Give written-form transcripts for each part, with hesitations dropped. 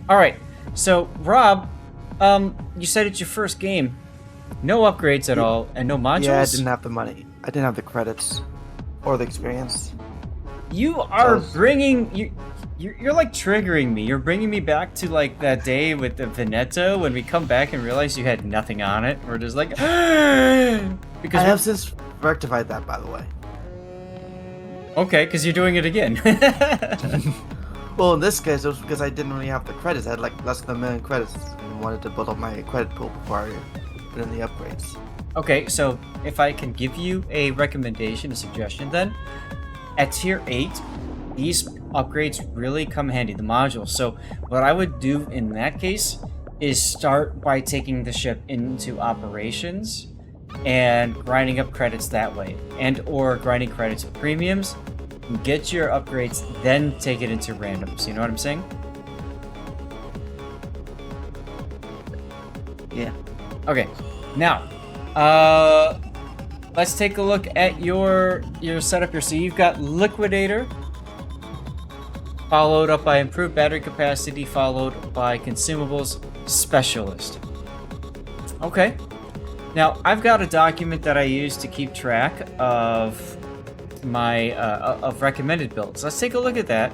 All right. So, Rob, you said it's your first game. No upgrades at all, and no modules? Yeah, I didn't have the money. I didn't have the credits or the experience. You are you're like triggering me. You're bringing me back to like that day with the Veneto when we come back and realize you had nothing on it. We're just like, because I have since rectified that, by the way. Okay, because you're doing it again. Well, in this case, it was because I didn't really have the credits. I had like less than 1 million credits and wanted to build up my credit pool before I put in the upgrades. Okay, so if I can give you a recommendation, a suggestion, then at tier 8, these upgrades really come handy, the modules. So what I would do in that case is start by taking the ship into operations and grinding up credits that way, and or grinding credits with premiums. Get your upgrades, then take it into randoms. You know what I'm saying? Yeah. Okay, now, let's take a look at your setup here. So you've got Liquidator, followed up by Improved Battery Capacity, followed by Consumables Specialist. Okay. Now, I've got a document that I use to keep track of my of recommended builds. Let's take a look at that.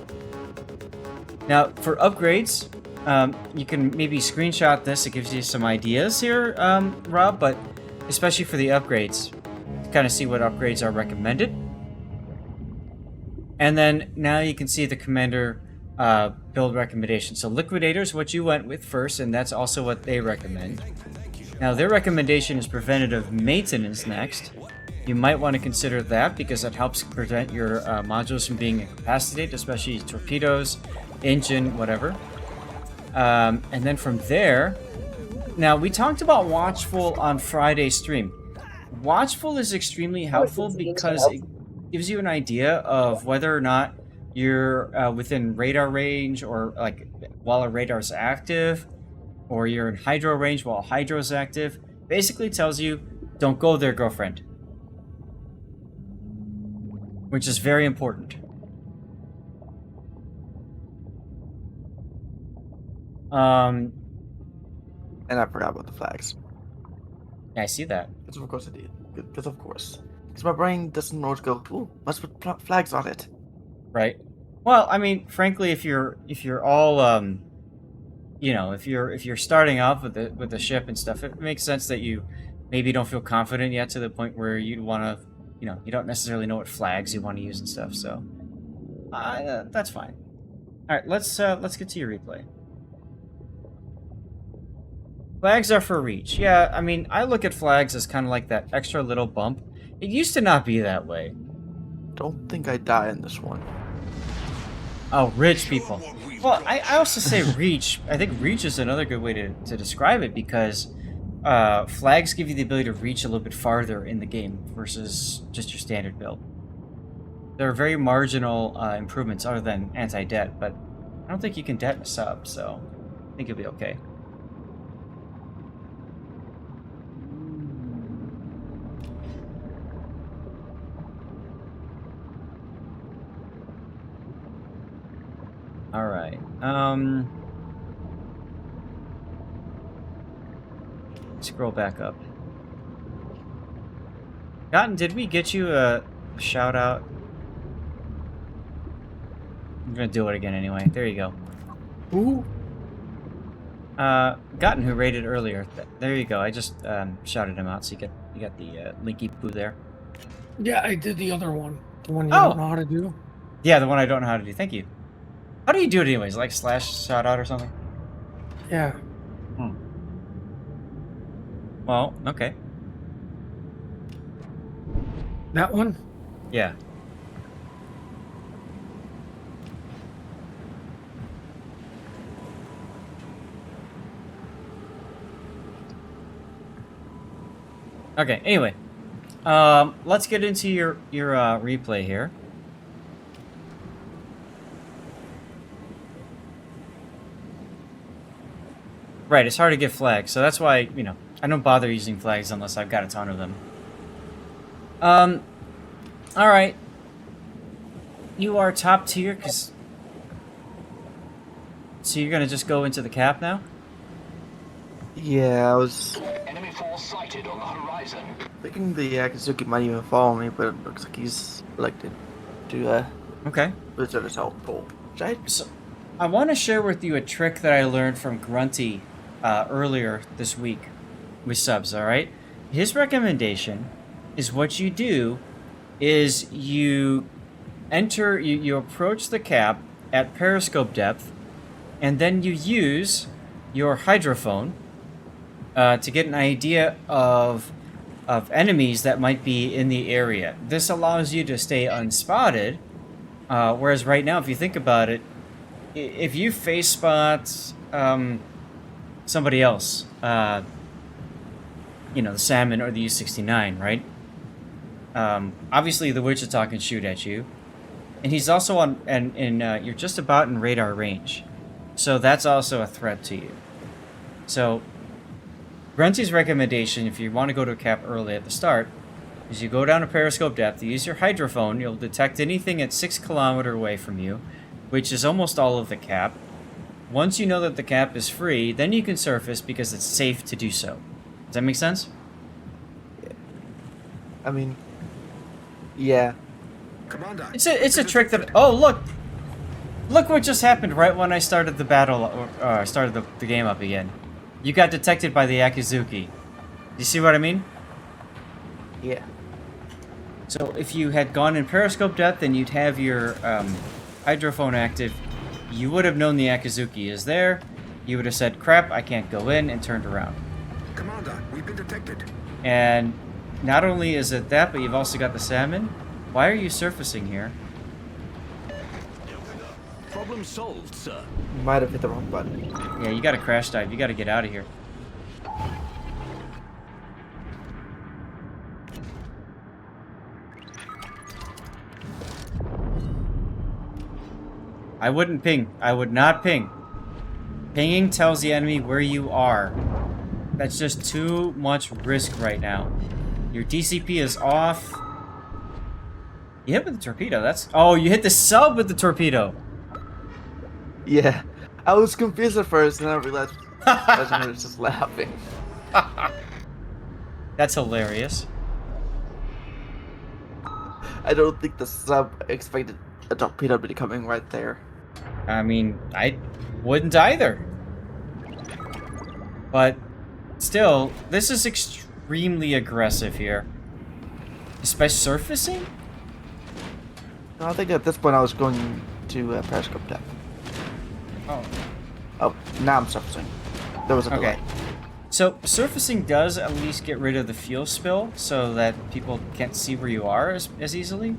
Now, for upgrades, you can maybe screenshot this. It gives you some ideas here, Rob, but especially for the upgrades, to kind of see what upgrades are recommended. And then now you can see the commander build recommendation. So Liquidator is what you went with first, and that's also what they recommend. Now, their recommendation is preventative maintenance next. You might want to consider that because that helps prevent your modules from being incapacitated, especially torpedoes, engine, whatever. And then from there, now we talked about Watchful on Friday's stream. Watchful is extremely helpful because it gives you an idea of whether or not you're within radar range, or like while a radar is active, or you're in hydro range while hydro is active. Basically tells you, don't go there, girlfriend. Which is very important. And I forgot about the flags. Yeah, I see that. Because of course I did. Because of course. Because my brain doesn't know to go, ooh, must put flags on it. Right. Well, I mean, frankly, if you're all you know, if you're starting off with the ship and stuff, it makes sense that you maybe don't feel confident yet to the point where you'd want to, you know, you don't necessarily know what flags you want to use and stuff. So that's fine. All right, let's get to your replay. Flags are for reach. Yeah, I mean, I look at flags as kind of like that extra little bump. It used to not be that way. Don't think I die in this one. Oh, rich people. Well, I also say reach. I think reach is another good way to describe it, because flags give you the ability to reach a little bit farther in the game versus just your standard build. There are very marginal improvements other than anti-det, but I don't think you can det in a sub, so I think you'll be okay. All right. Scroll back up. Gotten, did we get you a shout out? I'm gonna do it again anyway. There you go. Ooh. Gotten, who rated earlier. There you go. I just shouted him out, so you got the linky poo there. Yeah, I did the other one. The one you don't know how to do. Yeah, the one I don't know how to do. Thank you. How do you do it anyways? Like slash shout out or something? Yeah. Well, okay. That one? Yeah. Okay, anyway. Let's get into your replay here. Right, it's hard to get flags, so that's why, you know, I don't bother using flags unless I've got a ton of them. Alright. You are top tier, because So you're gonna just go into the cap now? Yeah, I was Enemy force sighted on the horizon. thinking the Akazuki might even follow me, but it looks like he's elected to Okay. visit his health pool. So, I want to share with you a trick that I learned from Grunty earlier this week with subs, alright? His recommendation is what you do is you you approach the cap at periscope depth, and then you use your hydrophone to get an idea of enemies that might be in the area. This allows you to stay unspotted, whereas right now, if you think about it, if you face spot somebody else, you know, the Salmon or the U-69, right? Obviously, the Wichita can shoot at you, and he's also on, and you're just about in radar range, so that's also a threat to you. So, Grunty's recommendation, if you want to go to a cap early at the start, is you go down to periscope depth, you use your hydrophone, you'll detect anything at 6 kilometers away from you, which is almost all of the cap. Once you know that the cap is free, then you can surface because it's safe to do so. Does that make sense? I mean, yeah. Commander. It's a trick that... Oh, look! Look what just happened right when I started the battle, or started the game up again. You got detected by the Akizuki. You see what I mean? Yeah. So if you had gone in periscope depth and you'd have your hydrophone active, you would have known the Akizuki is there. You would have said, crap, I can't go in, and turned around. Commander, we've been detected. And not only is it that, but you've also got the Salmon. Why are you surfacing here? Problem solved, sir. You might have hit the wrong button. Yeah, you gotta crash dive. You gotta get out of here. I wouldn't ping. I would not ping. Pinging tells the enemy where you are. That's just too much risk right now. Your DCP is off. You hit with the torpedo. That's... Oh, you hit the sub with the torpedo. Yeah. I was confused at first, and I realized I was just laughing. That's hilarious. I don't think the sub expected a torpedo to be coming right there. I mean, I wouldn't either. But still, this is extremely aggressive here. Especially surfacing? No, I think at this point I was going to periscope depth. Oh. Oh, now I'm surfacing. There was a delay. Okay. So, surfacing does at least get rid of the fuel spill so that people can't see where you are as easily.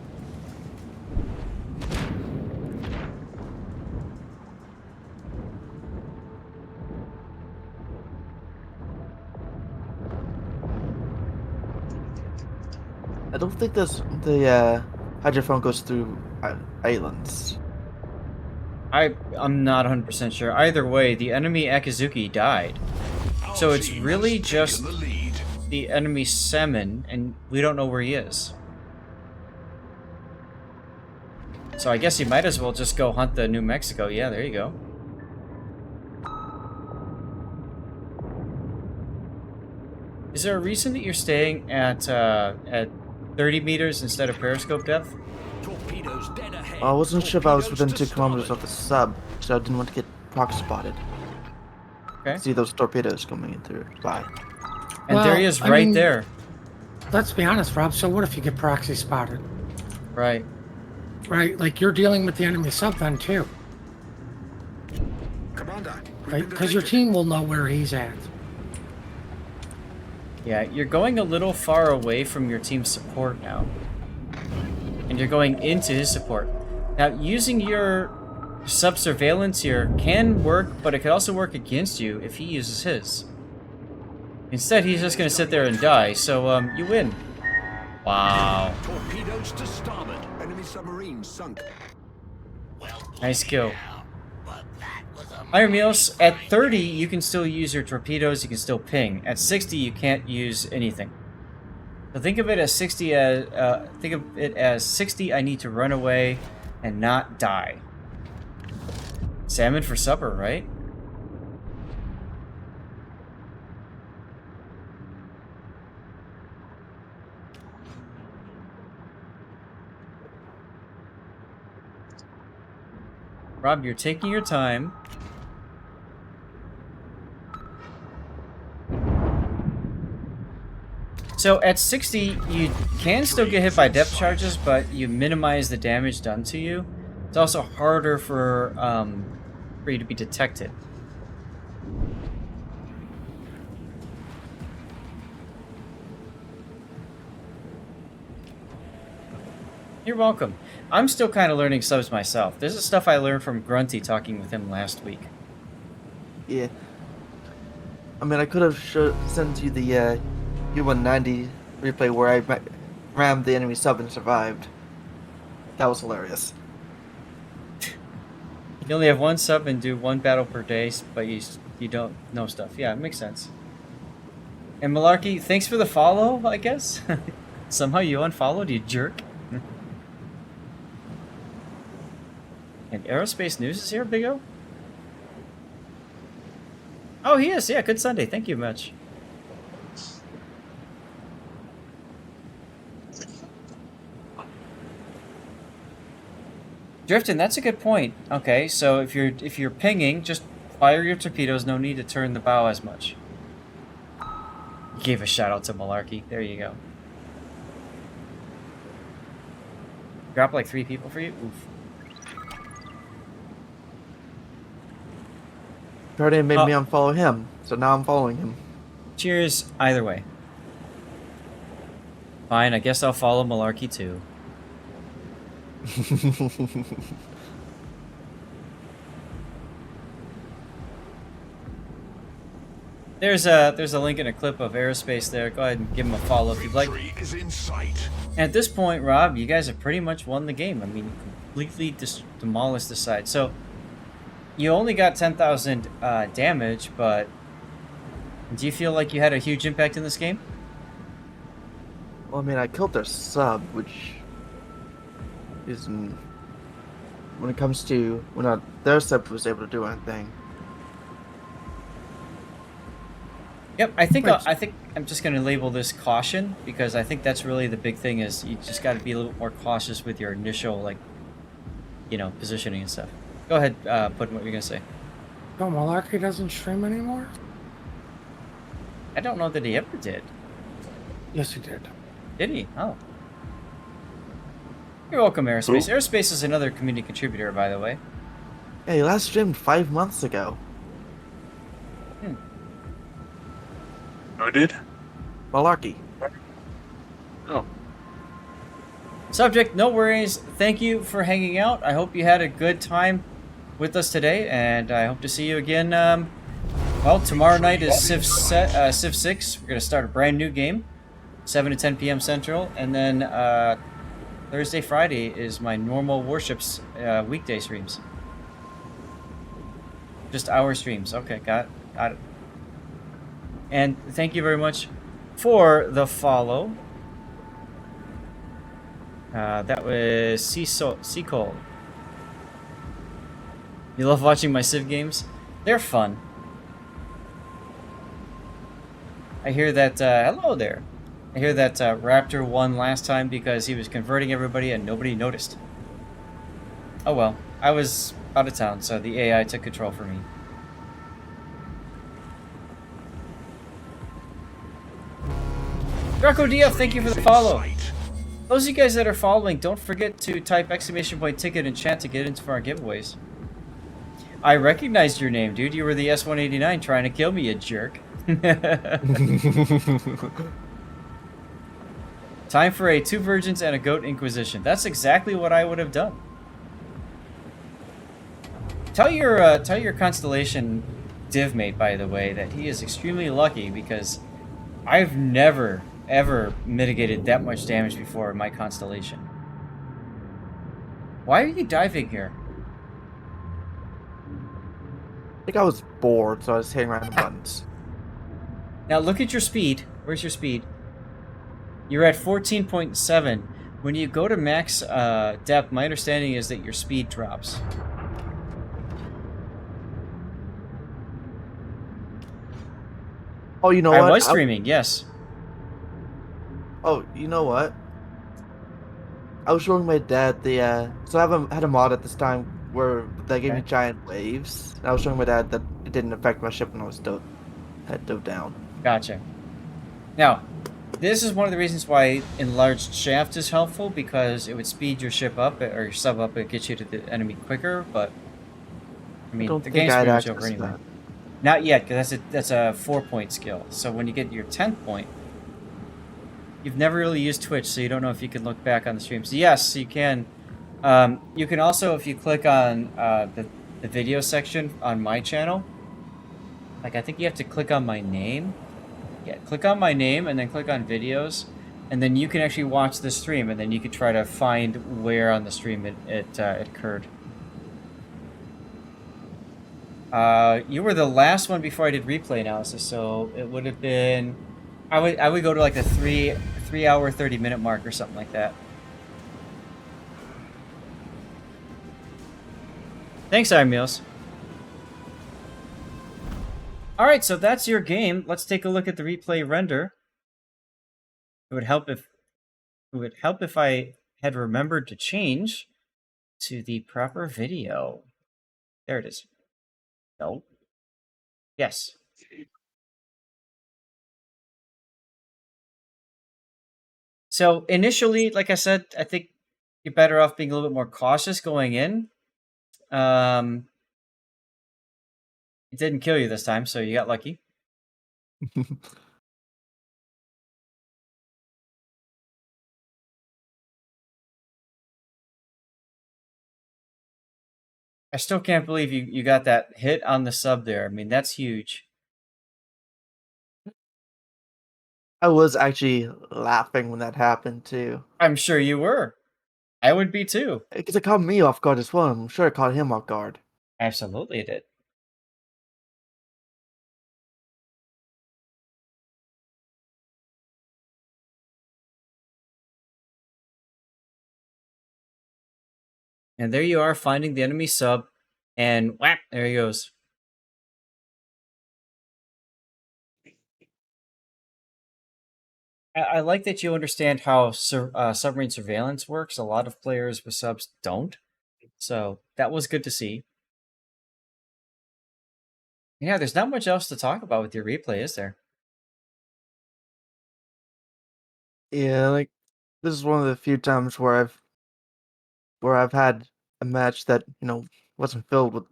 I don't think the hydrophone goes through islands. I'm not 100% sure. Either way, the enemy Akizuki died. So it's really just the enemy Salmon, and we don't know where he is. So I guess you might as well just go hunt the New Mexico. Yeah, there you go. Is there a reason that you're staying at 30 meters instead of periscope depth? Torpedoes dead ahead. I wasn't sure if I was within 2 Torpedoes to kilometers starboard. of the sub, so I didn't want to get proxy spotted. Okay. See those torpedoes coming in through. Bye. And there he is I right mean, there. Let's be honest, Rob. So what if you get proxy spotted? Right. Right? Like you're dealing with the enemy sub then too. Commander, Right? Because your team will know where he's at. Yeah, you're going a little far away from your team's support now. And you're going into his support. Now, using your sub-surveillance here can work, but it could also work against you if he uses his. Instead, he's just going to sit there and die, so, you win. Wow. torpedoes to starboard. Enemy submarine sunk. Nice kill. Iron Meals, at 30, you can still use your torpedoes, you can still ping. At 60, you can't use anything. So think of it as 60 I need to run away and not die. Salmon for supper, right? Rob, you're taking your time. So at 60, you can still get hit by depth charges, but you minimize the damage done to you. It's also harder for you to be detected. You're welcome. I'm still kind of learning subs myself. This is stuff I learned from Grunty talking with him last week. Yeah. I mean, I could have sent you the U-190 replay where I rammed the enemy sub and survived. That was hilarious. You only have one sub and do one battle per day, but you don't know stuff. Yeah, it makes sense. And Malarkey, thanks for the follow, I guess. Somehow you unfollowed, you jerk. And Aerospace News is here, Big O? Oh, he is. Yeah, good Sunday. Thank you much. Drifting, that's a good point. Okay, so if you're pinging, just fire your torpedoes. No need to turn the bow as much. You gave a shout out to Malarkey. There you go. Drop like 3 people for you? Oof. Already made me unfollow him, so now I'm following him. Cheers, either way. Fine, I guess I'll follow Malarkey too. There's a link in a clip of Aerospace there. Go ahead and give him a follow if you'd like. Is in sight. And at this point, Rob, you guys have pretty much won the game. I mean, you completely demolished the side. So, you only got 10,000 damage, but do you feel like you had a huge impact in this game? Well, I mean, I killed their sub, which is when it comes to when their sub was able to do anything. Yep, I think I'm just gonna label this caution because I think that's really the big thing is you just got to be a little more cautious with your initial positioning and stuff. Go ahead, put what you're gonna say. No, Malarkey doesn't stream anymore? I don't know that he ever did. Yes, he did. Did he? Oh. You're welcome, Aerospace. Aerospace is another community contributor, by the way. Hey, last streamed 5 months ago. I did? Malarkey. Oh. Subject, no worries. Thank you for hanging out. I hope you had a good time with us today, and I hope to see you again. Well, tomorrow night is Civ 6. We're going to start a brand new game, 7 to 10 p.m. Central, and then Thursday, Friday is my normal Warships weekday streams. Just hour streams. Okay, got it. And thank you very much for the follow. That was Seacole. You love watching my Civ games? They're fun. I hear that, hello there. I hear that Raptor won last time because he was converting everybody and nobody noticed. Oh well, I was out of town, so the AI took control for me. Draco DF, thank you for the follow. Those of you guys that are following, don't forget to type !ticket in chat to get into our giveaways. I recognized your name, dude. You were the S-189 trying to kill me, you jerk. Time for a 2 virgins and a goat inquisition. That's exactly what I would have done. Tell your Constellation divmate, by the way, that he is extremely lucky because I've never ever mitigated that much damage before in my Constellation. Why are you diving here? I think I was bored, so I was hitting random buttons. Now look at your speed. Where's your speed? You're at 14.7. When you go to max depth, my understanding is that your speed drops. Oh, you know I what? was streaming, yes. Oh, you know what? I was showing my dad the so I had a mod at this time where that gave me Okay. giant waves. And I was showing my dad that it didn't affect my ship when I was had dove down. Gotcha. Now, this is one of the reasons why enlarged shaft is helpful, because it would speed your ship up or your sub up and get you to the enemy quicker, but I I mean, don't the think game's I had pretty much over access to anyway. that. Not yet, because that's a 4-point skill. So when you get your 10th point, you've never really used Twitch, so you don't know if you can look back on the streams. Yes, you can. You can also, if you click on the video section on my channel, like I think you have to click on my name. Yeah, click on my name and then click on videos, and then you can actually watch the stream, and then you can try to find where on the stream it occurred. You were the last one before I did replay analysis, so it would have been. I would go to like the 3 hour 30-minute mark or something like that. Thanks, Iron Meals. All right, so that's your game. Let's take a look at the replay render. It would help if I had remembered to change to the proper video. There it is. No. Yes. So initially, like I said, I think you're better off being a little bit more cautious going in. It didn't kill you this time, so you got lucky. I still can't believe you got that hit on the sub there. I mean, that's huge. I was actually laughing when that happened too. I'm sure you were. I would be too. Because it caught me off guard as well. I'm sure it caught him off guard. Absolutely it did. And there you are, finding the enemy sub, and whap, there he goes. I like that you understand how submarine surveillance works. A lot of players with subs don't. So that was good to see. Yeah, there's not much else to talk about with your replay, is there? Yeah, like this is one of the few times where I've had a match that, wasn't filled with,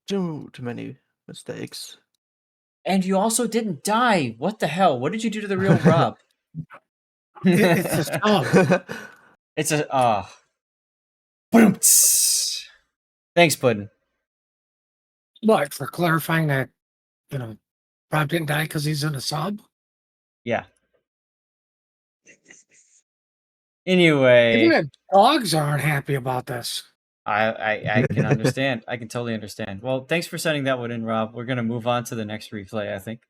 too many mistakes. And you also didn't die. What the hell? What did you do to the real Rob? It's a sub. It's a boom. Thanks, Puddin. What, for clarifying that, Rob didn't die because he's in a sub? Yeah. Anyway, Even the dogs aren't happy about this. I can understand. I can totally understand. Well, thanks for sending that one in, Rob. We're gonna move on to the next replay, I think.